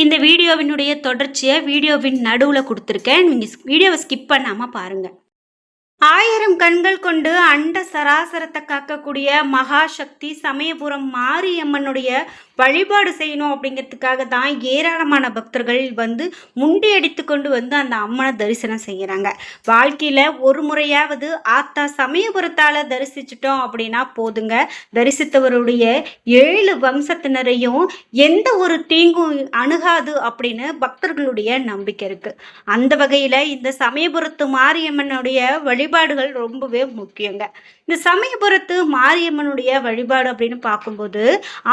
இந்த வீடியோவினுடைய தொடர்ச்சியை வீடியோவின் நடுவில் கொடுத்துருக்கேன். நீங்கள் வீடியோவை ஸ்கிப் பண்ணாமல் பாருங்கள். 1000 கண்கள் கொண்டு அண்ட சராசரத்தை காக்கக்கூடிய மகாசக்தி சமயபுரம் மாரியம்மனுடைய வழிபாடு செய்யணும் அப்படிங்கிறதுக்காக தான் ஏராளமான பக்தர்கள் முண்டி அடித்து கொண்டு அந்த அம்மனை தரிசனம் செய்கிறாங்க. வாழ்க்கையில் ஒரு முறையாவது ஆத்தா சமயபுரத்தால் தரிசிச்சிட்டோம் அப்படின்னா போதுங்க, தரிசித்தவருடைய 7 வம்சத்தினரையும் எந்த ஒரு தீங்கும் அணுகாது அப்படின்னு பக்தர்களுடைய நம்பிக்கை இருக்கு. அந்த வகையில் இந்த சமயபுரத்து மாரியம்மனுடைய வழிபாடுகள் ரொம்பவே முக்கியங்க. இந்த சமயபுரத்து மாரியம்மனுடைய வழிபாடு அப்படின்னு பார்க்கும்போது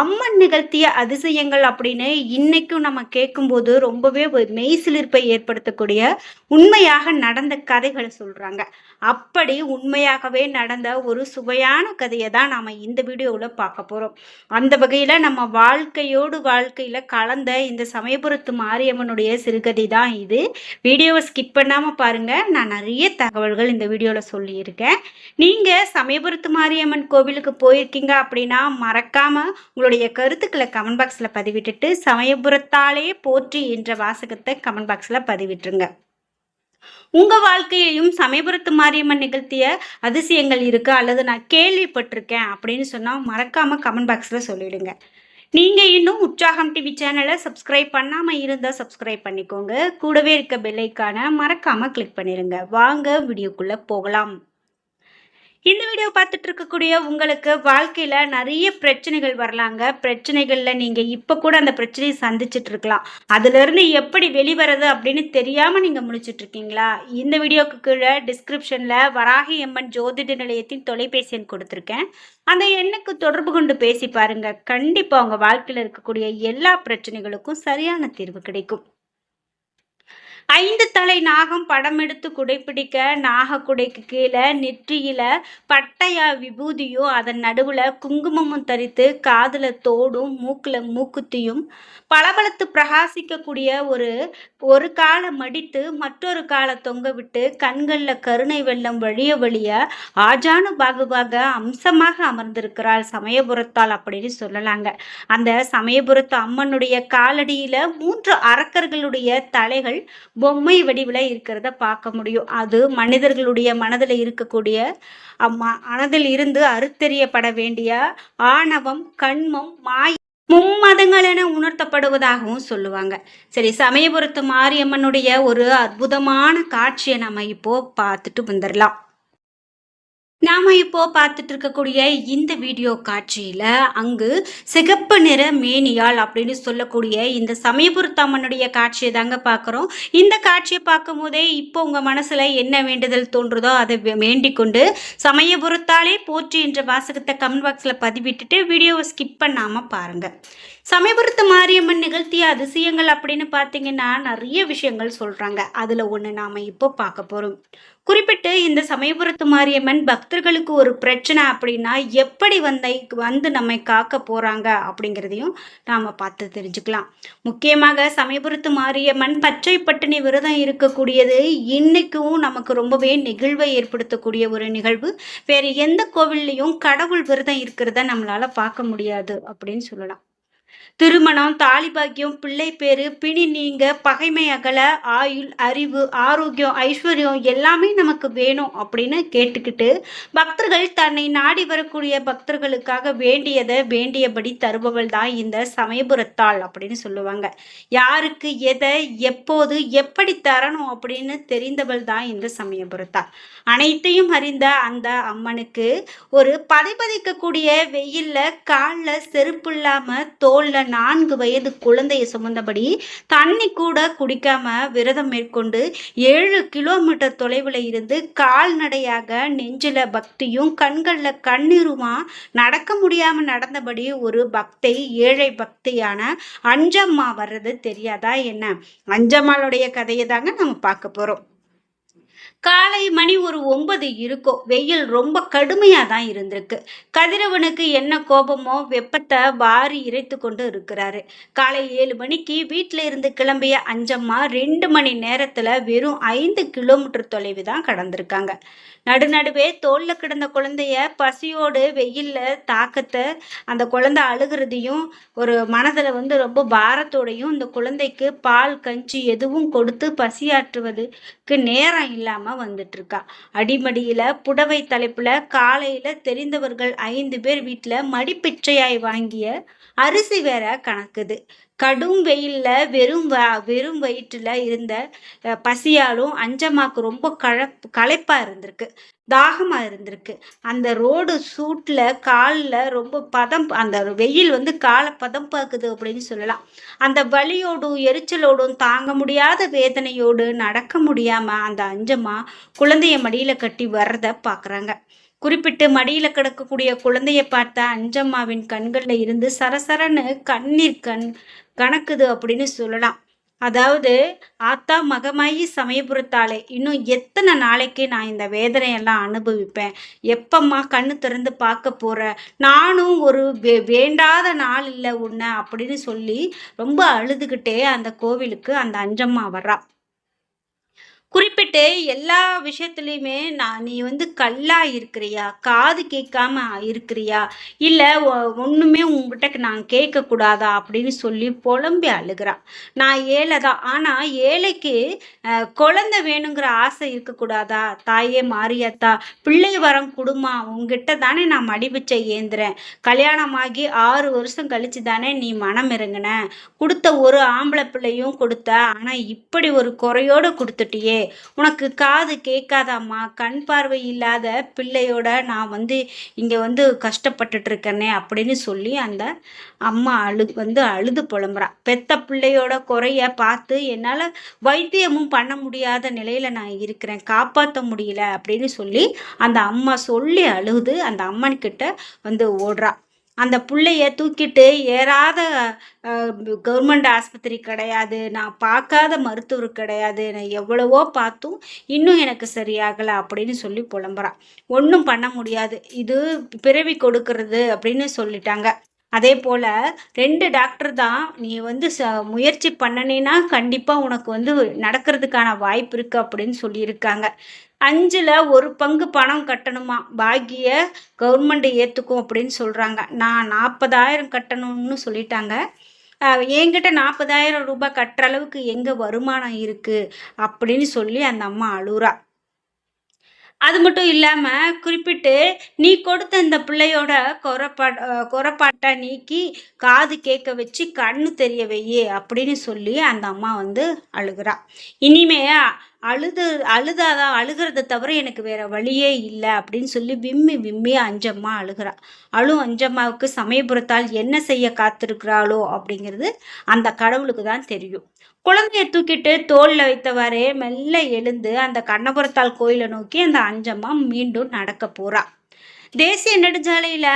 அம்மன் நிகழ்த்திய அதிசயங்கள் அப்படின்னு இன்னைக்கும் நம்ம கேட்கும்போது ரொம்பவே மெய்சிலிர்ப்பை ஏற்படுத்தக்கூடிய உண்மையாக நடந்த கதைகளை சொல்றாங்க. அப்படி உண்மையாகவே நடந்த ஒரு சுவையான கதையை தான் நாம இந்த வீடியோவில் பார்க்க போறோம். அந்த வகையில நம்ம வாழ்க்கையில கலந்த இந்த சமயபுரத்து மாரியம்மனுடைய சிறுகதை தான் இது. வீடியோவை ஸ்கிப் பண்ணாம பாருங்க. நான் நிறைய தகவல்கள் இந்த வீடியோல சொல்லியிருக்கேன். நீங்க சமயபுரத்து மாரியம்மன் கோவிலுக்கு போயிருக்கீங்க அப்படின்னா மறக்காம உங்களுடைய கருத்துக்களை கமெண்ட் பாக்ஸ்ல பதிவிட்டுட்டு சமயபுரத்தாலே போற்றி என்ற வாசகத்தை கமெண்ட் பாக்ஸ்ல பதிவிட்டுருங்க. உங்க வாழ்க்கையிலையும் சமயபுரத்து மாரியம்மன் நிகழ்த்திய அதிசயங்கள் இருக்கு அல்லது நான் கேள்விப்பட்டிருக்கேன் அப்படின்னு சொன்னா மறக்காம கமெண்ட் பாக்ஸ்ல சொல்லிடுங்க. நீங்க இன்னும் உற்சாகம் டிவி சேனலை சப்ஸ்கிரைப் பண்ணாம இருந்தா சப்ஸ்கிரைப் பண்ணிக்கோங்க. கூடவே இருக்க பெல் ஐகானை மறக்காம கிளிக் பண்ணிருங்க. வாங்க வீடியோக்குள்ள போகலாம். இந்த வீடியோ பார்த்துட்டு இருக்கக்கூடிய உங்களுக்கு வாழ்க்கையில நிறைய பிரச்சனைகள் வரலாங்க. பிரச்சனைகள்ல நீங்க இப்ப கூட அந்த பிரச்சனையை சந்திச்சுட்டு இருக்கலாம். அதுல இருந்து எப்படி வெளிவரது அப்படின்னு தெரியாம நீங்க முழிச்சிட்டு இருக்கீங்களா? இந்த வீடியோக்கு கீழே டிஸ்கிரிப்ஷன்ல வராகி அம்மன் ஜோதிட நிலையத்தின் தொலைபேசி எண் கொடுத்துருக்கேன். அந்த எண்ணுக்கு தொடர்பு கொண்டு பேசி பாருங்க. கண்டிப்பா உங்க வாழ்க்கையில இருக்கக்கூடிய எல்லா பிரச்சனைகளுக்கும் சரியான தீர்வு கிடைக்கும். 5 தலை நாகம் படம் எடுத்து குடைப்பிடிக்க நாகக்குடைக்கு கீழே நெற்றியில பட்டையா விபூதியும் அதன் நடுவுல குங்குமமும் தரித்து காதுல தோடும் மூக்குல மூக்குத்தியும் பளபளத்து பிரகாசிக்கக்கூடிய ஒரு காலை மடித்து மற்றொரு காலை தொங்க விட்டு கண்கள்ல கருணை வெள்ளம் வழிய ஆஜானு பாகுபாக அம்சமாக அமர்ந்திருக்கிறாள் சமயபுரத்தால் அப்படின்னு சொல்லலாங்க. அந்த சமயபுரத்து அம்மனுடைய காலடியில 3 அரக்கர்களுடைய தலைகள் பொம்மை வடிவில் இருக்கிறத பார்க்க முடியும். அது மனிதர்களுடைய மனதில் இருக்கக்கூடிய மனதில் இருந்து அறுத்தெறியப்பட வேண்டிய ஆணவம், கண்மம், மாய மும்மதங்கள் என உணர்த்தப்படுவதாகவும் சொல்லுவாங்க. சரி, சமயபுரத்து மாரியம்மனுடைய ஒரு அற்புதமான காட்சியை நம்ம இப்போ பார்த்துட்டு வந்துடலாம். நாம இப்போ பார்த்துட்டு இருக்கக்கூடிய இந்த வீடியோ காட்சியில அங்கு சிகப்பு நிற மேனியாள் அப்படின்னு சொல்லக்கூடிய இந்த சமயபுரத்து அம்மனுடைய காட்சியை தாங்க பார்க்குறோம். இந்த காட்சியை பார்க்கும் போதே இப்போ உங்க மனசுல என்ன வேண்டுதல் தோன்றுதோ அதை வேண்டிக் கொண்டு சமயபுரத்தாலே போற்றி என்ற வாசகத்தை கமெண்ட் பாக்ஸ்ல பதிவிட்டுட்டு வீடியோவை ஸ்கிப் பண்ணாம பாருங்க. சமயபுரத்து மாரியம்மன் நிகழ்த்திய அதிசயங்கள் அப்படின்னு பார்த்தீங்கன்னா நிறைய விஷயங்கள் சொல்றாங்க. அதுல ஒன்று நாம இப்போ பார்க்க போறோம். குறிப்பிட்டு இந்த சமயபுரத்து மாரியம்மன் பக்தர்களுக்கு ஒரு பிரச்சனை அப்படின்னா எப்படி வந்து நம்மை காக்க போறாங்க அப்படிங்கிறதையும் நாம பார்த்து தெரிஞ்சுக்கலாம். முக்கியமாக சமயபுரத்து மாரியம்மன் பச்சை பட்டினி விரதம் இருக்கக்கூடியது இன்னைக்கும் நமக்கு ரொம்பவே நெகிழ்வை ஏற்படுத்தக்கூடிய ஒரு நிகழ்வு. வேற எந்த கோவில்லையும் கடவுள் விரதம் இருக்கிறத நம்மளால பார்க்க முடியாது அப்படின்னு சொல்லலாம். திருமணம், தாலிபாக்கியம், பிள்ளை பேரு, பிணி நீங்க, பகைமை அகல, ஆயுள், அறிவு, ஆரோக்கியம், ஐஸ்வர்யம் எல்லாமே நமக்கு வேணும் அப்படின்னு கேட்டுக்கிட்டு பக்தர்கள் தன்னை நாடி வரக்கூடிய பக்தர்களுக்காக வேண்டியதை வேண்டியபடி தருபவள் தான் இந்த சமயபுரத்தாள் அப்படின்னு சொல்லுவாங்க. யாருக்கு எதை எப்போது எப்படி தரணும் அப்படின்னு தெரிந்தவள் தான் இந்த சமயபுரத்தாள். அனைத்தையும் அறிந்த அந்த அம்மனுக்கு ஒரு பதைப்பதைக்கக்கூடிய வெயில்ல காலில் செருப்பு இல்லாம தோல்ல 4 வயது குழந்தையை சுமந்தபடி தண்ணி கூட குடிக்காம விரதம் மேற்கொண்டு 7 கிலோமீட்டர் தொலைவில் இருந்து கால்நடையாக நெஞ்சில பக்தியும் கண்கள்ல கண்ணீருமா நடக்க முடியாம நடந்தபடி ஒரு பக்தை, ஏழை பக்தியான அஞ்சம்மா வர்றது தெரியாதா என்ன? அஞ்சம்மாளுடைய கதையை தாங்க நம்ம பார்க்க போறோம். காலை மணி ஒரு 9 இருக்கும். வெயில் ரொம்ப கடுமையா தான் இருந்திருக்கு. கதிரவனுக்கு என்ன கோபமோ வெப்பத்த வாரி இறைத்து கொண்டு இருக்கிறாரு. காலை 7 மணிக்கு வீட்ல இருந்து கிளம்பிய அஞ்சம்மா 2 மணி நேரத்துல வெறும் 5 கிலோமீட்டர் தொலைவு தான் கடந்திருக்காங்க. நடுநடுவே தோள்ல கிடந்த குழந்தைய பசியோடு வெயில்ல தாக்கத்த அந்த குழந்தை அழுகிறதையும் ஒரு மனதுல ரொம்ப பாரத்தோடையும் இந்த குழந்தைக்கு பால் கஞ்சி எதுவும் கொடுத்து பசியாற்றுவதுக்கு நேரம் இல்லாம வந்துட்டு இருக்கா. அடிமடியில புடவை தலைப்புல காலையில தெரிந்தவர்கள் 5 பேர் வீட்டுல மடிப்பிச்சையாய் வாங்கிய அரிசி வேற கணக்குது. கடும் வெயில்ல வெறும் வயிற்றுல இருந்த பசியாலும் அஞ்சம்மாக்கு ரொம்ப களைப்பா இருந்திருக்கு. தாகமா இருந்திருக்கு. அந்த ரோடு சூட்ல கால்ல ரொம்ப அந்த வெயில் காலை பதம் பாக்குது அப்படின்னு சொல்லலாம். அந்த வலியோடும் எரிச்சலோடும் தாங்க முடியாத வேதனையோடு நடக்க முடியாம அந்த அஞ்சம்மா குழந்தைய மடியில கட்டி வர்றத பாக்குறாங்க. குறிப்பிட்டு மடியில கிடக்கக்கூடிய குழந்தைய பார்த்த அஞ்சம்மாவின் கண்கள்ல இருந்து சரசரன்னு கண்ணீர் கணக்குது அப்படின்னு சொல்லலாம். அதாவது, ஆத்தா மகமாயி சமயபுரத்தாளே, இன்னும் எத்தனை நாளைக்கு நான் இந்த வேதனையெல்லாம் அனுபவிப்பேன்? எப்பம்மா கண்ணு திறந்து பார்க்க போற? நானும் ஒரு வேண்டாத நாள் இல்லை உன்ன அப்படின்னு சொல்லி ரொம்ப அழுதுகிட்டே அந்த கோவிலுக்கு அந்த அஞ்சம்மா வர்றா. குறிப்பிட்டு எல்லா விஷயத்துலையுமே நீ கல்லா இருக்கிறியா, காது கேட்காம இருக்கிறியா, இல்லை ஒன்றுமே உங்ககிட்ட நான் கேட்கக்கூடாதா அப்படின்னு சொல்லி புலம்பி அழுகிறா. நான் ஏழை தான், ஆனால் ஏழைக்கு குழந்தை வேணுங்கிற ஆசை இருக்கக்கூடாதா? தாயே மாரியாத்தா, பிள்ளை வரம் குடுமா, உங்ககிட்ட தானே நான் மடிபிச்சை ஏந்துறேன். கல்யாணமாகி 6 வருஷம் கழிச்சு தானே நீ மனம் இறங்குன. கொடுத்த ஒரு ஆம்பளை பிள்ளையும் கொடுத்த, ஆனால் இப்படி ஒரு குறையோடு கொடுத்துட்டியே, உனக்கு காது கேட்காதாம்மா, கண் பார்வை இல்லாத பிள்ளையோட நான் இங்கே கஷ்டப்பட்டுட்டு இருக்கேனே அப்படின்னு சொல்லி அந்த அம்மா அழுது புலம்புறா. பெத்த பிள்ளையோட குறைய பார்த்து என்னால் வைத்தியமும் பண்ண முடியாத நிலையில நான் இருக்கிறேன், காப்பாற்ற முடியல அப்படின்னு சொல்லி அந்த அம்மா சொல்லி அழுது அந்த அம்மன் கிட்ட ஓடுறா. அந்த பிள்ளைய தூக்கிட்டு ஏறாத கவர்மெண்ட் ஆஸ்பத்திரி கிடையாது, நான் பார்க்காத மருத்துவர் கிடையாது, நான் எவ்வளவோ பார்த்தும் இன்னும் எனக்கு சரியாகலை அப்படின்னு சொல்லி புலம்புறான். ஒன்றும் பண்ண முடியாது, இது பிறவி கொடுக்கறது அப்படின்னு சொல்லிட்டாங்க. அதே போல் 2 டாக்டர் தான், நீ முயற்சி பண்ணனேன்னா கண்டிப்பாக உனக்கு நடக்கிறதுக்கான வாய்ப்பு இருக்குது அப்படின்னு சொல்லியிருக்காங்க. 5ல் 1 பங்கு பணம் கட்டணுமா, பாக்கிய கவர்மெண்ட் ஏற்றுக்கும் அப்படின்னு சொல்கிறாங்க. நான் 40,000 கட்டணும்னு சொல்லிட்டாங்க. என்கிட்ட 40,000 ரூபாய் கட்டுற அளவுக்கு எங்கே வருமானம் இருக்குது அப்படின்னு சொல்லி அந்த அம்மா அழுறா. அது மட்டும் இல்லாமல் குறிப்பிட்டு, நீ கொடுத்த இந்த பிள்ளையோட குறைப்பாட்டை நீக்கி காது கேட்க வச்சு கண்ணு தெரிய வையே அப்படின்னு சொல்லி அந்த அம்மா அழுகிறா. இனிமே அழுகிறத தவிர எனக்கு வேற வழியே இல்லை அப்படின்னு சொல்லி விம்மி விம்மி அஞ்சம்மா அழுகிறா. அஞ்சம்மாவுக்கு சமயபுரத்தால் என்ன செய்ய காத்திருக்கிறாளோ அப்படிங்கிறது அந்த கடவுளுக்கு தான் தெரியும். குழந்தைய தூக்கிட்டு தோல்ல வைத்தவாறே மெல்ல எழுந்து அந்த கண்ணபுரத்தால் கோயிலை நோக்கி அந்த அஞ்சம்மா மீண்டும் நடக்க போறா. தேசிய நெடுஞ்சாலையில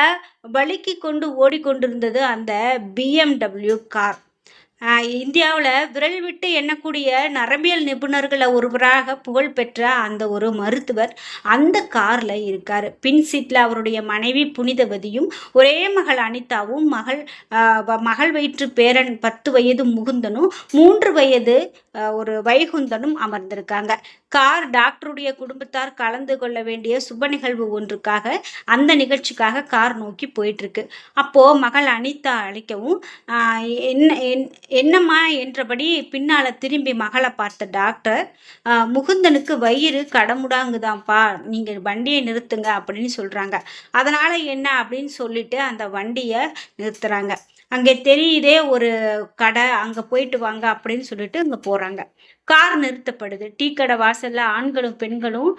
வழுக்கி கொண்டு ஓடிக்கொண்டிருந்தது அந்த BMW கார். இந்தியாவில் விரல் விட்டு எண்ணக்கூடிய நரம்பியல் நிபுணர்களை ஒருவராக புகழ்பெற்ற அந்த ஒரு மருத்துவர் அந்த காரில் இருக்கார். பின் சீட்டில் அவருடைய மனைவி புனிதவதியும் ஒரே மகள் அனிதாவும் மகள் வயிற்று பேரன் 10 வயது முகுந்தனும் 3 வயது ஒரு வைகுந்தனும் அமர்ந்திருக்காங்க. கார் டாக்டருடைய குடும்பத்தார் கலந்து கொள்ள வேண்டிய சுப நிகழ்வு ஒன்றுக்காக அந்த நிகழ்ச்சிக்காக கார் நோக்கி போயிட்டு இருக்கு. அப்போ மகள் அனிதா அழைக்கவும் என்னம்மா என்றபடி பின்னால திரும்பி மகளை பார்த்த டாக்டர், முகுந்தனுக்கு வயிறு கடமுடாங்குதான்ப்பா, நீங்க வண்டியை நிறுத்துங்க அப்படின்னு சொல்றாங்க. அதனால என்ன அப்படின்னு சொல்லிட்டு அந்த வண்டியை நிறுத்துறாங்க. அங்கே தெரியுதே ஒரு கடை, அங்கே போயிட்டு வாங்க அப்படின்னு சொல்லிட்டு அங்கே போகிறாங்க. கார் நிறுத்தப்படுது. டீ கடை வாசலில் ஆண்களும் பெண்களும்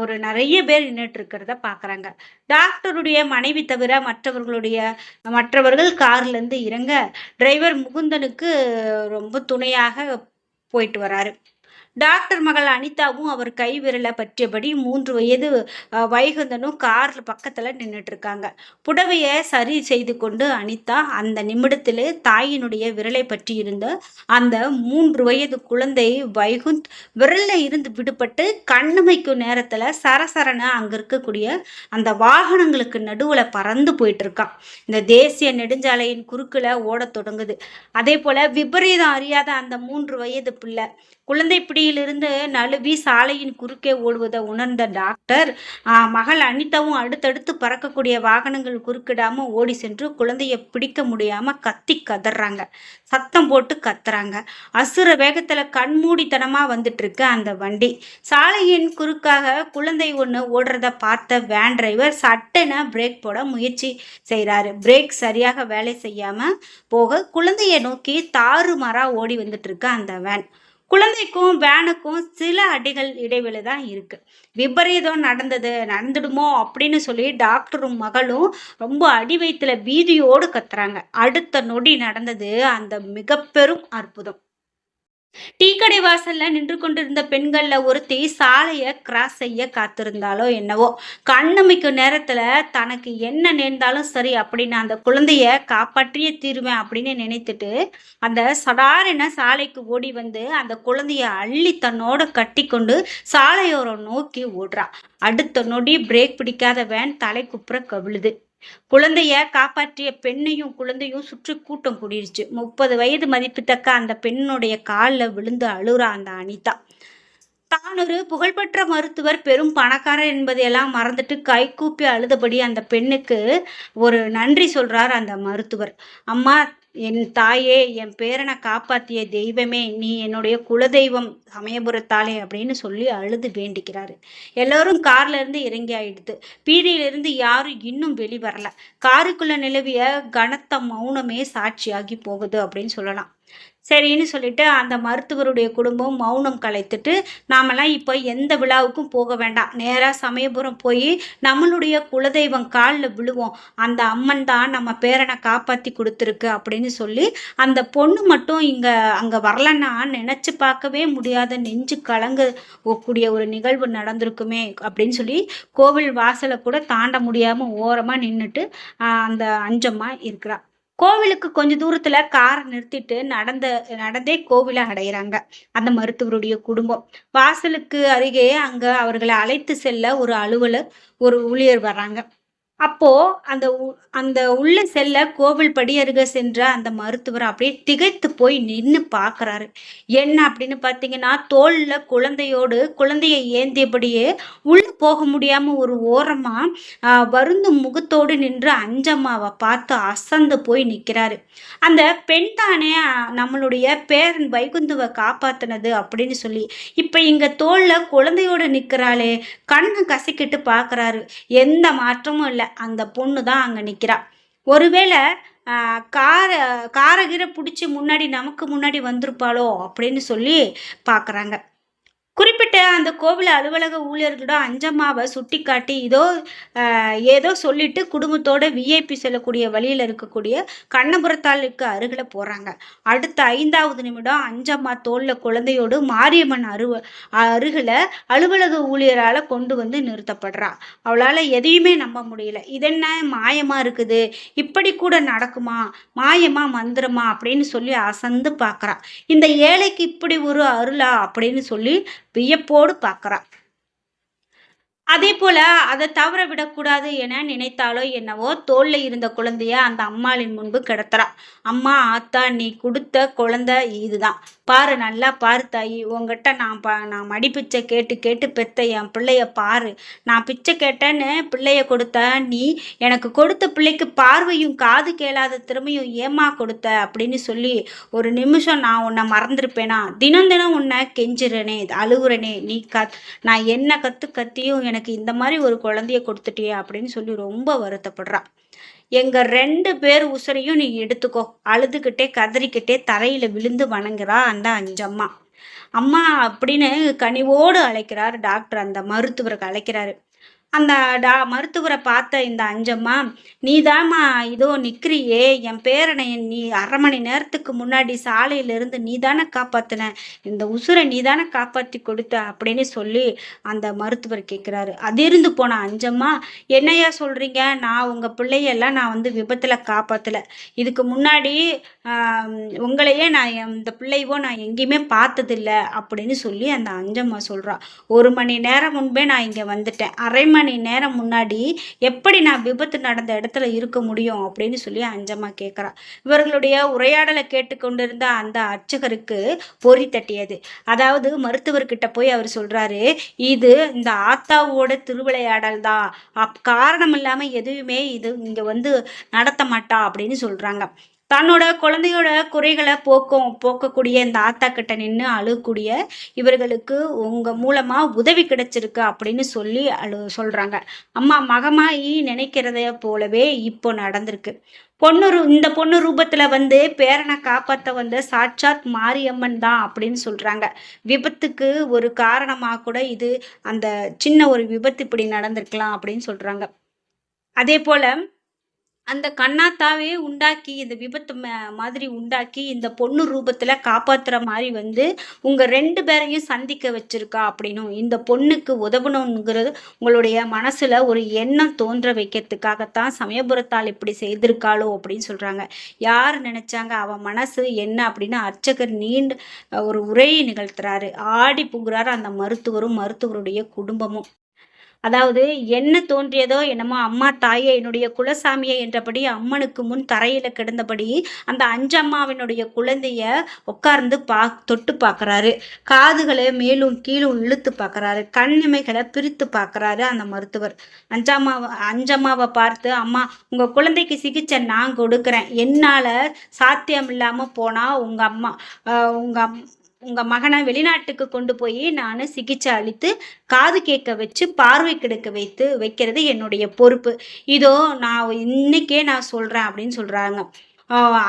ஒரு நிறைய பேர் நின்றுட்டு இருக்கிறத பார்க்குறாங்க. டாக்டருடைய மனைவி தவிர மற்றவர்கள் கார்லேருந்து இறங்க டிரைவர் முகுந்தனுக்கு ரொம்ப துணையாக போயிட்டு வராரு. டாக்டர் மகள் அனிதாவும் அவர் கை விரலை பற்றியபடி 3 வயது வைகுந்தனும் கார்ல பக்கத்துல நின்றுட்டு இருக்காங்க. புடவைய சரி செய்து கொண்டு அனிதா அந்த நிமிடத்திலே தாயினுடைய விரலை பற்றி இருந்த அந்த 3 வயது குழந்தை வைகுந்த் விரல்ல இருந்து விடுபட்டு கண்ணுமைக்கும் நேரத்துல சரசரன அங்க இருக்கக்கூடிய அந்த வாகனங்களுக்கு நடுவுல பறந்து போயிட்டு இருக்கான். இந்த தேசிய நெடுஞ்சாலையின் குறுக்குல ஓடத் தொடங்குது. அதே போல விபரீதம் அறியாத அந்த 3 வயது பிள்ளை குழந்தை பிடியிலிருந்து நழுவி சாலையின் குறுக்கே ஓடுவதை உணர்ந்த டாக்டர் மகள் அனிதாவும் அடுத்தடுத்து பறக்கக்கூடிய வாகனங்கள் குறுக்கிடாம ஓடி சென்று குழந்தைய பிடிக்க முடியாம கத்தி கதறாங்க, சத்தம் போட்டு கத்துறாங்க. அசுர வேகத்துல கண்மூடித்தனமா வந்துட்டு இருக்கு அந்த வண்டி. சாலையின் குறுக்காக குழந்தை ஒண்ணு ஓடுறத பார்த்த வேன் டிரைவர் சட்டென பிரேக் போட முயற்சி செய்யறாரு. பிரேக் சரியாக வேலை செய்யாம போக குழந்தைய நோக்கி தாறுமாறா ஓடி வந்துட்டு இருக்கு அந்த வேன். குழந்தைக்கும் வேனுக்கும் சில அடிகள் இடைவெளி தான் இருக்கு. விபரீதம் நடந்துடுமோ அப்படின்னு சொல்லி டாக்டரும் மகளும் ரொம்ப அடி வயித்துல பீதியோடு கத்துறாங்க. அடுத்த நொடி நடந்தது அந்த மிக பெரும் அற்புதம். டீ கடை வாசல்ல நின்று கொண்டிருந்த பெண்கள்ல ஒருத்தி சாலைய கிராஸ் செய்ய காத்திருந்தாலோ என்னவோ, கண்ணமைக்கும் நேரத்துல தனக்கு என்ன நேர்ந்தாலும் சரி அப்படின்னு அந்த குழந்தைய காப்பாற்றியே தீருவேன் அப்படின்னு நினைத்துட்டு அந்த சடாரென சாலைக்கு ஓடி வந்து அந்த குழந்தைய அள்ளி தன்னோட கட்டி கொண்டு சாலையோரம் நோக்கி ஓடுறா. அடுத்த நொடி பிரேக் பிடிக்காத வேன் தலை குப்புற கவிழுது. குழந்தைய காப்பாற்றிய பெண்ணையும் குழந்தையும் சுற்றி கூட்டம் கூடிருச்சு. 30 வயது மதிப்புத்தக்க அந்த பெண்ணுடைய காலில் விழுந்து அழுறா அந்த அனிதா. தான் ஒரு புகழ்பெற்ற மருத்துவர், பெரும் பணக்காரர் என்பதையெல்லாம் மறந்துட்டு கைகூப்பி அழுதபடி அந்த பெண்ணுக்கு ஒரு நன்றி சொல்றார் அந்த மருத்துவர். அம்மா, என் தாயே, என் பேரனை காப்பாத்திய தெய்வமே, நீ என்னுடைய குலதெய்வம் சமயபுரத்தாலே அப்படின்னு சொல்லி அழுது வேண்டிக்கிறாரு. எல்லாரும் கார்ல இருந்து இறங்கி ஆயிடுது. பீதியிலிருந்து யாரும் இன்னும் வெளிவரல. காருக்குள்ள நிலவிய கனத்த மௌனமே சாட்சியாகி போகுது அப்படின்னு சொல்லலாம். சரின்னு சொல்லிட்டு அந்த மருத்துவருடைய குடும்பம் மௌனம் கலைத்துட்டு, நாமெல்லாம் இப்போ எந்த விழாவுக்கும் போக வேண்டாம், நேராக சமயபுரம் போய் நம்மளுடைய குலதெய்வம் காலில் விழுவோம், அந்த அம்மன் தான் நம்ம பேரனை காப்பாற்றி கொடுத்துருக்கு அப்படின்னு சொல்லி அந்த பொண்ணு மட்டும் அங்கே வரலன்னா நினச்சி பார்க்கவே முடியாத நெஞ்சு கலங்க கூடிய ஒரு நிகழ்வு நடந்திருக்குமே அப்படின்னு சொல்லி கோவில் வாசலை கூட தாண்ட முடியாமல் ஓரமாக நின்றுட்டு அந்த அஞ்சம்மா இருக்கிறா. கோவிலுக்கு கொஞ்ச தூரத்துல காரை நிறுத்திட்டு நடந்தே கோவிலை அடையிறாங்க அந்த மருத்துவருடைய குடும்பம். வாசலுக்கு அருகே அங்க அவர்களை அழைத்து செல்ல ஒரு அலுவலர், ஒரு ஊழியர் வர்றாங்க. அப்போ அந்த உள்ள செல்ல கோவில் படியருக சென்ற அந்த மருத்துவர் அப்படியே திகைத்து போய் நின்று பார்க்குறாரு. என்ன அப்படின்னு பார்த்தீங்கன்னா, தோல்ல குழந்தையை ஏந்தியபடியே உள்ள போக முடியாம ஒரு ஓரமா வருந்தும் முகத்தோடு நின்று அஞ்சம்மாவை பார்த்து அசந்து போய் நிற்கிறாரு. அந்த பெண் தானே நம்மளுடைய பேரன் வைகுந்துவை காப்பாத்தினது அப்படின்னு சொல்லி இப்ப இங்க தோல்ல குழந்தையோடு நிற்கிறாளே, கண்ணை கசக்கிட்டு பார்க்குறாரு. எந்த மாற்றமும் இல்லை. அந்த பொண்ணு தான் அங்கே நிற்கிறா. ஒருவேளை காரை பிடிச்சி நமக்கு முன்னாடி வந்திருப்பாளோ அப்படின்னு சொல்லி பார்க்குறாங்க. குறிப்பிட்ட அந்த கோவில் அலுவலக ஊழியர்களிடம் அஞ்சம்மாவை சுட்டி காட்டி ஏதோ சொல்லிட்டு குடும்பத்தோட விஐபி செல்லக்கூடிய வழியில் இருக்கக்கூடிய கண்ணபுரத்தாளுக்கு அருகில் போகிறாங்க. அடுத்த 5வது நிமிடம் அஞ்சம்மா தோல்ல குழந்தையோடு மாரியம்மன் அருகில் அலுவலக ஊழியரால் கொண்டு வந்து நிறுத்தப்படுறா. அவளால் எதையுமே நம்ப முடியல. இதென்ன மாயமாக இருக்குது, இப்படி கூட நடக்குமா, மாயமா மந்திரமா அப்படின்னு சொல்லி அசந்து பார்க்குறா. இந்த ஏழைக்கு இப்படி ஒரு அருளா அப்படின்னு சொல்லி வியப்போடு பார்க்கிறா. அதே போல அதை தவற விடக்கூடாது என நினைத்தாலோ என்னவோ தோல்ல இருந்த குழந்தைய அந்த அம்மாளின் முன்பு கிடத்துறா. அம்மா, ஆத்தா, நீ கொடுத்த குழந்தை இதுதான் பாரு, நல்லா பாரு தாயி, உங்ககிட்ட நான் மடி பிச்சை கேட்டு கேட்டு பெத்த என் பிள்ளைய பாரு, நான் பிச்சை கேட்டேன்னு பிள்ளைய கொடுத்த நீ எனக்கு கொடுத்த பிள்ளைக்கு பார்வையும் காது கேளாத திறமையும் ஏமா கொடுத்த அப்படின்னு சொல்லி ஒரு நிமிஷம் நான் உன்னை மறந்துருப்பேனா? தினம் தினம் உன்னை கெஞ்சிறனே, அழுகுறனே, நான் என்ன கத்தியும் எனக்கு இந்த மாதிரி ஒரு குழந்தைய கொடுத்துட்டியா அப்படின்னு சொல்லி ரொம்ப வருத்தப்படுறா. எங்க 2 பேர் உசுரையும் நீ எடுத்துக்கோ, அழுதுகிட்டே கதறிக்கிட்டே தரையில விழுந்து வணங்குறா அந்த அஞ்சம்மா. அம்மா அப்படின்னு கனிவோடு அழைக்கிறார் டாக்டர். அந்த மருத்துவருக்கு அழைக்கிறாரு. அந்த மருத்துவரை பார்த்த இந்த அஞ்சம்மா, "நீதாம்மா இதோ நிற்கிறியே, என் பேரனை நீ 1/2 மணி நேரத்துக்கு முன்னாடி சாலையிலிருந்து நீ தானே காப்பாத்துன. இந்த உசுரை நீ தானே காப்பாத்தி கொடுத்த" அப்படின்னு சொல்லி அந்த மருத்துவர் கேட்குறாரு. அதிர்ந்து போன அஞ்சம்மா, "என்னய்யா சொல்றீங்க? நான் உங்க பிள்ளையெல்லாம் நான் வந்து விபத்துல காப்பாத்தல. இதுக்கு முன்னாடி அ உங்களையே நான் இந்த பிள்ளையவோ நான் எங்கேயுமே பார்த்ததில்ல" அப்படின்னு சொல்லி அந்த அஞ்சம்மா சொல்றா. "1 மணி நேரம் முன்பே நான் இங்க வந்துட்டேன். 1/2 மணி நேரம் முன்னாடி எப்படி நான் விபத்து நடந்த இடத்துல இருக்க முடியும்?" அப்படின்னு சொல்லி அஞ்சம்மா கேட்குறா. இவர்களுடைய உரையாடலை கேட்டுக்கொண்டிருந்த அந்த அர்ச்சகருக்கு பொறி தட்டியது. அதாவது மருத்துவர்கிட்ட போய் அவர் சொல்றாரு, "இது இந்த ஆத்தாவோட திருவிளையாடல் தான். காரணம் இல்லாம எதுவுமே இது இங்க வந்து நடத்த மாட்டா" அப்படின்னு சொல்றாங்க. தன்னோட குழந்தையோட குறைகளை போக்கக்கூடிய இந்த ஆத்தா கிட்ட நின்று அழுகக்கூடிய இவர்களுக்கு உங்க மூலமா உதவி கிடைச்சிருக்கு அப்படின்னு சொல்லி சொல்றாங்க. அம்மா மகமாயி நினைக்கிறத போலவே இப்போ நடந்திருக்கு. இந்த பொண்ணு ரூபத்துல வந்து பேரனை காப்பாத்த வந்த சாட்சாத் மாரியம்மன் தான் அப்படின்னு சொல்றாங்க. விபத்துக்கு ஒரு காரணமா கூட இது அந்த சின்ன ஒரு விபத்து இப்படி நடந்திருக்கலாம் அப்படின்னு சொல்றாங்க. அதே போல அந்த கண்ணாத்தாவே உண்டாக்கி இந்த விபத்து மாதிரி உண்டாக்கி இந்த பொண்ணு ரூபத்துல காப்பாத்துற மாதிரி வந்து உங்க 2 பேரையும் சந்திக்க வச்சிருக்கா அப்படின்னும், இந்த பொண்ணுக்கு உதவணுங்கிறது உங்களுடைய மனசுல ஒரு எண்ணம் தோன்ற வைக்கிறதுக்காகத்தான் சமயபுரத்தால் இப்படி செய்திருக்காளோ அப்படின்னு சொல்றாங்க. யார் நினைச்சாங்க அவ மனசு என்ன அப்படின்னு அர்ச்சகர் நீண்ட ஒரு உரையை நிகழ்த்துறாரு. ஆடி புகுறாரு அந்த மருத்துவரும் மருத்துவருடைய குடும்பமும். அதாவது என்ன தோன்றியதோ என்னமோ, அம்மா தாயே என்னுடைய குலசாமியே என்றபடி அம்மனுக்கு முன் தரையில கிடந்தபடி அந்த அஞ்சம்மாவினுடைய குழந்தைய உட்கார்ந்து தொட்டு பார்க்குறாரு. காதுகளை மேலும் கீழும் இழுத்து பார்க்குறாரு. கண்ணிமைகளை பிரித்து பார்க்குறாரு அந்த மருத்துவர். அஞ்சம்மாவை பார்த்து, "அம்மா உங்க குழந்தைக்கு சிகிச்சை நான் கொடுக்குறேன். என்னால சாத்தியம் இல்லாம போனா உங்க மகனை வெளிநாட்டுக்கு கொண்டு போய் நான் சிகிச்சை அளித்து காது கேட்க வச்சு பார்வை கெடுக்க வைக்கிறது என்னுடைய பொறுப்பு. இதோ நான் இன்னைக்கே நான் சொல்றேன்" அப்படின்னு சொல்றாங்க.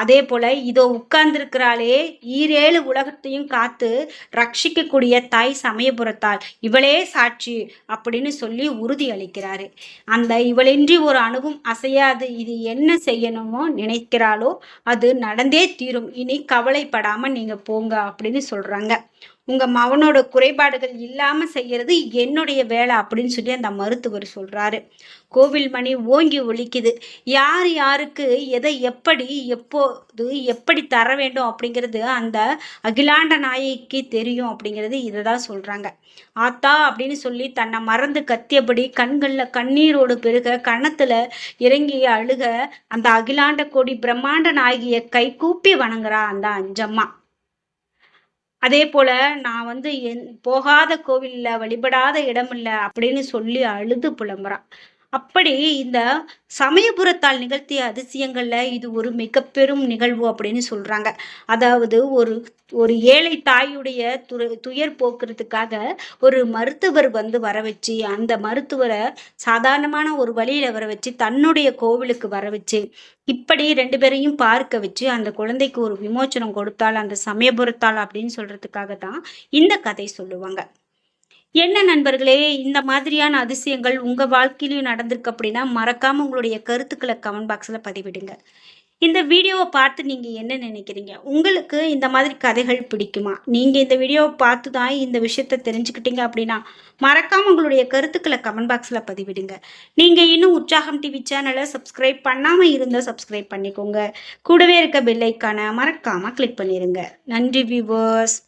அதே போல இதோ உட்கார்ந்திருக்கிறாளே, ஈரேழு உலகத்தையும் காத்து ரட்சிக்கக்கூடிய தாய் சமயபுரத்தாள், இவளே சாட்சி அப்படின்னு சொல்லி உறுதி அளிக்கிறாரு. அந்த இவளின்றி ஒரு அணுவும் அசையாது. இது என்ன செய்யணுமோ நினைக்கிறாளோ அது நடந்தே தீரும். இனி கவலைப்படாம நீங்க போங்க அப்படின்னு சொல்றாங்க. உங்க மகனோட குறைபாடுகள் இல்லாம செய்யறது என்னுடைய வேலை அப்படின்னு சொல்லி அந்த மருத்துவர் சொல்றாரு. கோவில் மணி ஓங்கி ஒலிக்குது. யார் யாருக்கு எதை எப்படி எப்போது எப்படி தர வேண்டும் அப்படிங்கிறது அந்த அகிலாண்ட நாயகிக்கு தெரியும் அப்படிங்கிறது இதை தான் சொல்றாங்க. ஆத்தா அப்படின்னு சொல்லி தன்னை மறந்து கத்தியபடி கண்கள்ல கண்ணீரோடு பெருக கணத்துல இறங்கி அழுக அந்த அகிலாண்ட கோடி பிரம்மாண்ட நாயகிய கை கூப்பி வணங்குறா அந்த அஞ்சம்மா. அதே போல நான் வந்து போகாத கோவில்ல வழிபடாத இடம் இல்ல அப்படின்னு சொல்லி அழுது புலம்புறான். அப்படி இந்த சமயபுரத்தால் நிகழ்த்திய அதிசயங்கள்ல இது ஒரு மிக பெரும் நிகழ்வு அப்படின்னு சொல்றாங்க. அதாவது ஒரு ஒரு ஏழை தாயுடைய துயர் போக்குறதுக்காக ஒரு மருத்துவர் வந்து வர வச்சு அந்த மருத்துவரை சாதாரணமான ஒரு வழியில வர வச்சு தன்னுடைய கோவிலுக்கு வர வச்சு இப்படி 2 பேரையும் பார்க்க வச்சு அந்த குழந்தைக்கு ஒரு விமோச்சனம் கொடுத்தால் அந்த சமயபுரத்தால் அப்படின்னு சொல்றதுக்காக தான் இந்த கதை சொல்லுவாங்க. என்ன நண்பர்களே, இந்த மாதிரியான அதிசயங்கள் உங்க வாழ்க்கையிலும் நடந்திருக்கு அப்படின்னா மறக்காம உங்களுடைய கருத்துக்களை கமெண்ட் பாக்ஸ்ல பதிவிடுங்க. இந்த வீடியோவை பார்த்து நீங்க என்ன நினைக்கிறீங்க? உங்களுக்கு இந்த மாதிரி கதைகள் பிடிக்குமா? நீங்க இந்த வீடியோவை பார்த்து தான் இந்த விஷயத்த தெரிஞ்சுக்கிட்டீங்க அப்படின்னா மறக்காம உங்களுடைய கருத்துக்களை கமெண்ட் பாக்ஸ்ல பதிவிடுங்க. நீங்க இன்னும் உற்சாகம் டிவி சேனலை சப்ஸ்கிரைப் பண்ணாம இருந்தா சப்ஸ்கிரைப் பண்ணிக்கோங்க. கூடவே இருக்க பெல் ஐக்கானை மறக்காம கிளிக் பண்ணிருங்க. நன்றி வியூவர்ஸ்.